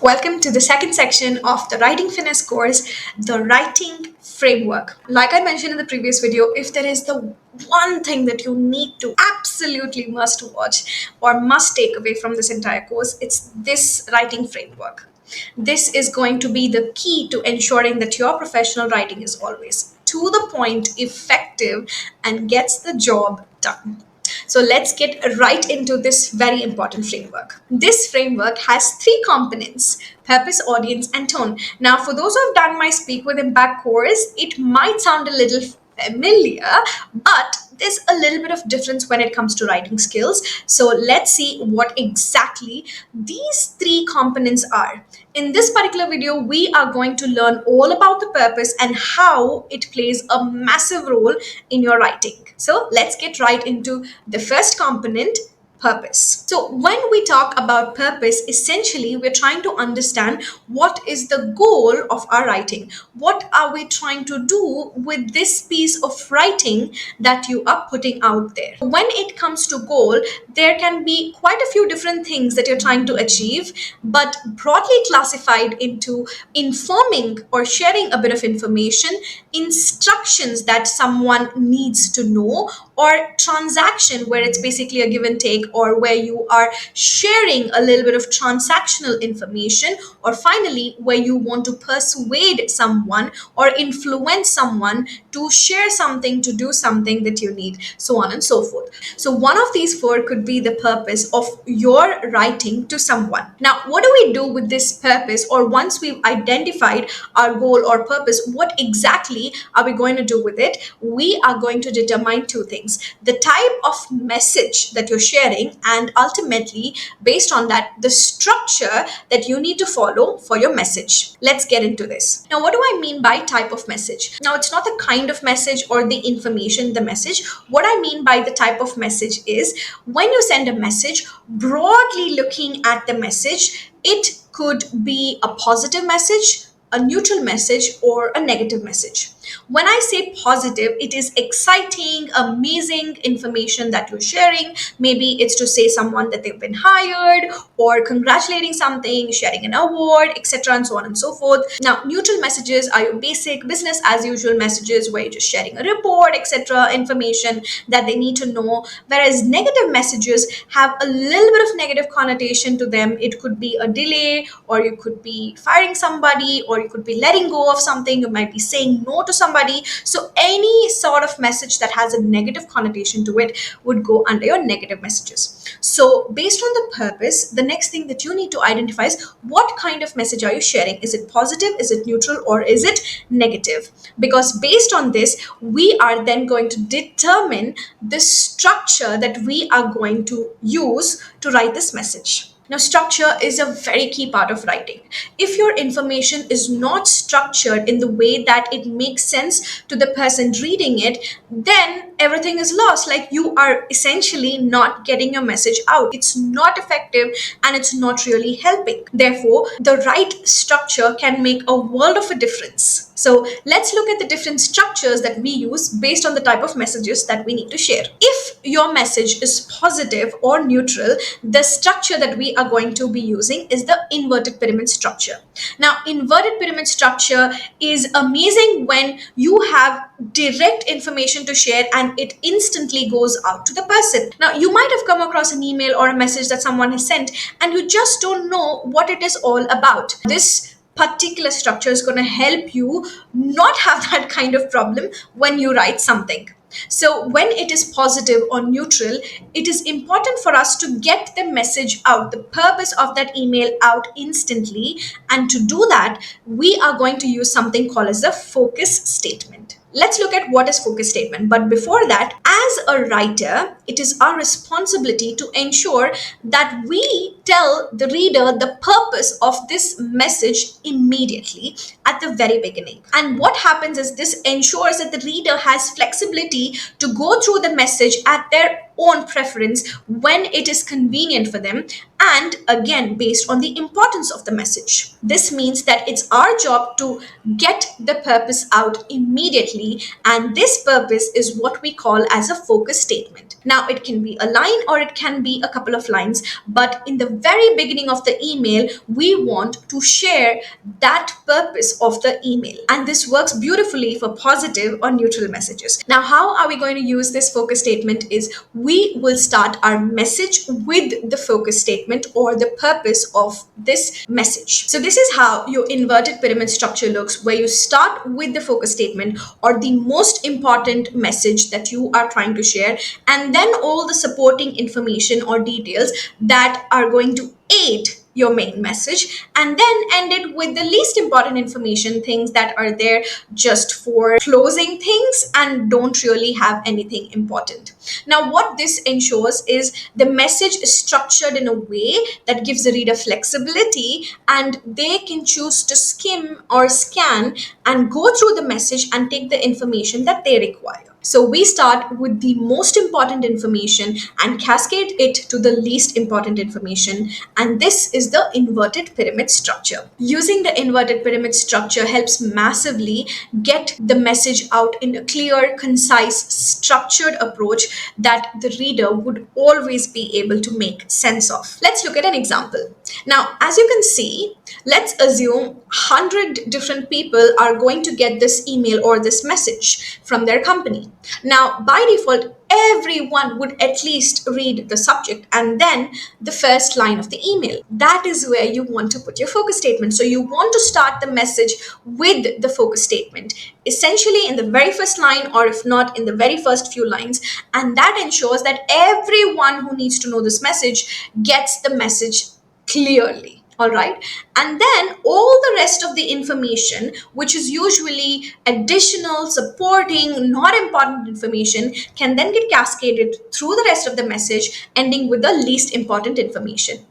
Welcome to the second section of the Writing Finesse course, the Writing Framework. Like I mentioned in the previous video, if there is the one thing that you need to absolutely must watch or must take away from this entire course, it's this writing framework. This is going to be the key to ensuring that your professional writing is always to the point, effective, and gets the job done. So let's get right into this very important framework. This framework has three components: purpose, audience, and tone. Now, for those who have done my Speak with Impact course, it might sound a little familiar, but there's a little bit of difference when it comes to writing skills. So let's see what exactly these three components are. In this particular video, we are going to learn all about the purpose and how it plays a massive role in your writing. So let's get right into the first component, purpose. So when we talk about purpose, essentially we're trying to understand what is the goal of our writing. What are we trying to do with this piece of writing that you are putting out there? When it comes to goal, there can be quite a few different things that you're trying to achieve, but broadly classified into informing or sharing a bit of information, instructions that someone needs to know, or transaction where it's basically a give and take, or where you are sharing a little bit of transactional information, or finally where you want to persuade someone or influence someone to share something, to do something that you need, so on and so forth. So one of these four could be the purpose of your writing to someone. Now, what do we do with this purpose? Or once we've identified our goal or purpose, what exactly are we going to do with it? We are going to determine two things: the type of message that you're sharing, and ultimately, based on that, the structure that you need to follow for your message. Let's get into this. Now, what do I mean by type of message? Now, it's not the kind of message or the information, the message. What I mean by the type of message is when you send a message, broadly looking at the message, it could be a positive message, a neutral message, or a negative message. When I say positive, it is exciting, amazing information that you're sharing. Maybe it's to say someone that they've been hired, or congratulating something, sharing an award, etc., and so on and so forth. Now, neutral messages are your basic business as usual messages where you're just sharing a report, etc., information that they need to know. Whereas negative messages have a little bit of negative connotation to them. It could be a delay, or you could be firing somebody, or you could be letting go of something. You might be saying no to somebody. So any sort of message that has a negative connotation to it would go under your negative messages. So based on the purpose, the next thing that you need to identify is what kind of message are you sharing? Is it positive? Is it neutral? Or is it negative? Because based on this, we are then going to determine the structure that we are going to use to write this message. Now, structure is a very key part of writing. If your information is not structured in the way that it makes sense to the person reading it, then everything is lost. Like, you are essentially not getting your message out. It's not effective and it's not really helping. Therefore, the right structure can make a world of a difference. So let's look at the different structures that we use based on the type of messages that we need to share. If your message is positive or neutral, the structure that we are going to be using is the inverted pyramid structure. Now, inverted pyramid structure is amazing when you have direct information to share and it instantly goes out to the person. Now, you might have come across an email or a message that someone has sent and you just don't know what it is all about. This particular structure is going to help you not have that kind of problem when you write something. So when it is positive or neutral, it is important for us to get the message out, the purpose of that email out instantly. And to do that, we are going to use something called as the focus statement. Let's look at what is focus statement. But before that, as a writer, it is our responsibility to ensure that we tell the reader the purpose of this message immediately at the very beginning. And what happens is this ensures that the reader has flexibility to go through the message at their own preference when it is convenient for them, and again based on the importance of the message. This means that it's our job to get the purpose out immediately, and this purpose is what we call as a focus statement. Now it can be a line or it can be a couple of lines, but in the very beginning of the email we want to share that purpose of the email, and this works beautifully for positive or neutral messages. Now how are we going to use this focus statement is we will start our message with the focus statement or the purpose of this message. So this is how your inverted pyramid structure looks, where you start with the focus statement or the most important message that you are trying to share, and then all the supporting information or details that are going to aid your main message, and then end it with the least important information, things that are there just for closing things and don't really have anything important. Now what this ensures is the message is structured in a way that gives the reader flexibility, and they can choose to skim or scan and go through the message and take the information that they require. So we start with the most important information and cascade it to the least important information. And this is the inverted pyramid structure. Using the inverted pyramid structure helps massively get the message out in a clear, concise, structured approach that the reader would always be able to make sense of. Let's look at an example. Now, as you can see, let's assume 100 different people are going to get this email or this message from their company. Now, by default, everyone would at least read the subject and then the first line of the email. That is where you want to put your focus statement. So you want to start the message with the focus statement, essentially in the very first line, or if not in the very first few lines. And that ensures that everyone who needs to know this message gets the message clearly. All right. And then all the rest of the information, which is usually additional, supporting, not important information, can then get cascaded through the rest of the message, ending with the least important information.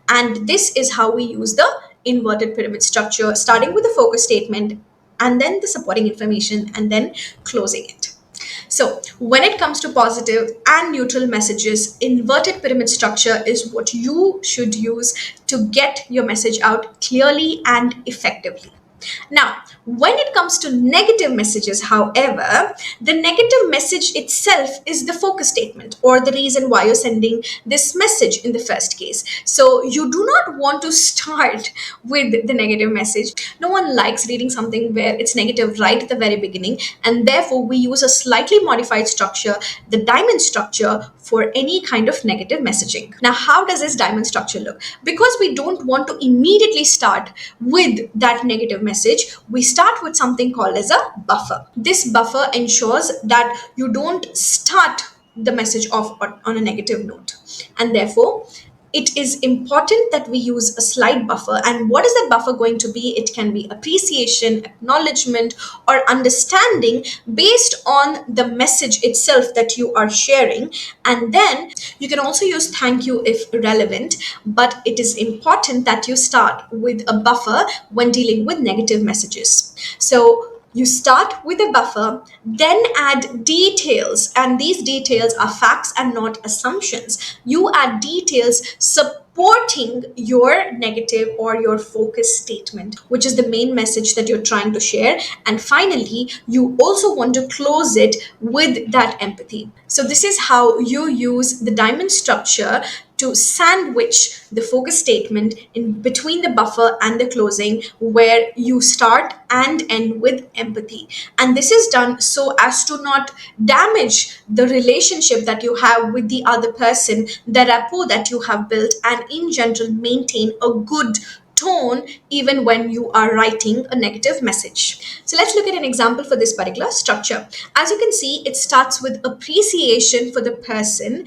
And this is how we use the inverted pyramid structure, starting with the focus statement and then the supporting information and then closing it. So when it comes to positive and neutral messages, inverted pyramid structure is what you should use to get your message out clearly and effectively. Now, when it comes to negative messages, however, the negative message itself is the focus statement or the reason why you're sending this message in the first case. So you do not want to start with the negative message. No one likes reading something where it's negative right at the very beginning, and therefore we use a slightly modified structure, the diamond structure, for any kind of negative messaging. Now, how does this diamond structure look? Because we don't want to immediately start with that negative message, we start with something called as a buffer. This buffer ensures that you don't start the message off on a negative note, and therefore it is important that we use a slight buffer. And what is that buffer going to be? It can be appreciation, acknowledgement, or understanding based on the message itself that you are sharing. And then you can also use thank you if relevant, but it is important that you start with a buffer when dealing with negative messages. So you start with a buffer, then add details, and these details are facts and not assumptions. You add details supporting your negative or your focus statement, which is the main message that you're trying to share. And finally, you also want to close it with that empathy. So this is how you use the diamond structure to sandwich the focus statement in between the buffer and the closing, where you start and end with empathy. And this is done so as to not damage the relationship that you have with the other person, the rapport that you have built, and in general maintain a good tone even when you are writing a negative message. So let's look at an example for this particular structure. As you can see, it starts with appreciation for the person,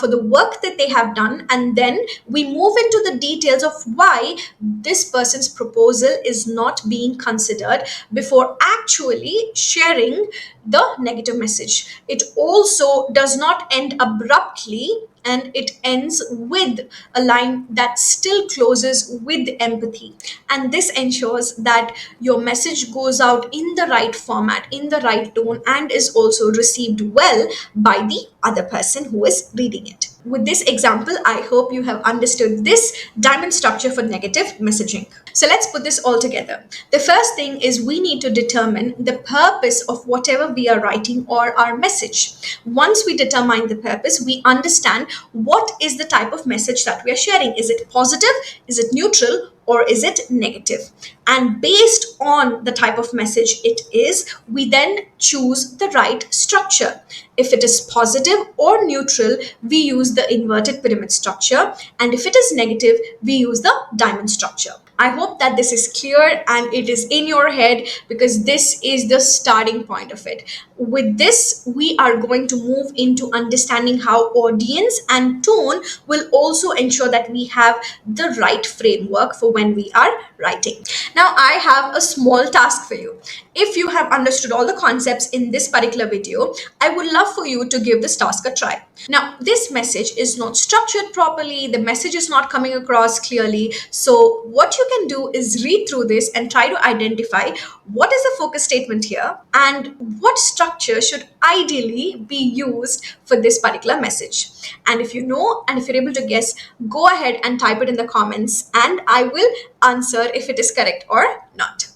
for the work that they have done, and then we move into the details of why this person's proposal is not being considered before actually sharing the negative message. It also does not end abruptly, and it ends with a line that still closes with empathy. And this ensures that your message goes out in the right format, in the right tone, and is also received well by the other person who is reading it. With this example, I hope you have understood this diamond structure for negative messaging. So let's put this all together. The first thing is we need to determine the purpose of whatever we are writing or our message. Once we determine the purpose, we understand what is the type of message that we are sharing. Is it positive? Is it neutral? Or is it negative? And based on the type of message it is, we then choose the right structure. If it is positive or neutral, we use the inverted pyramid structure. And if it is negative, we use the diamond structure. I hope that this is clear and it is in your head, because this is the starting point of it. With this, we are going to move into understanding how audience and tone will also ensure that we have the right framework for when we are writing. Now, I have a small task for you. If you have understood all the concepts in this particular video, I would love for you to give this task a try. Now, this message is not structured properly, the message is not coming across clearly. So, what you can do is read through this and try to identify what is the focus statement here and what structure should ideally be used for this particular message. And if you know and if you're able to guess, go ahead and type it in the comments and I will answer if it is correct or not.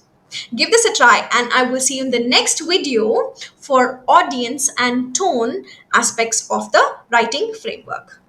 Give this a try and I will see you in the next video for audience and tone aspects of the writing framework.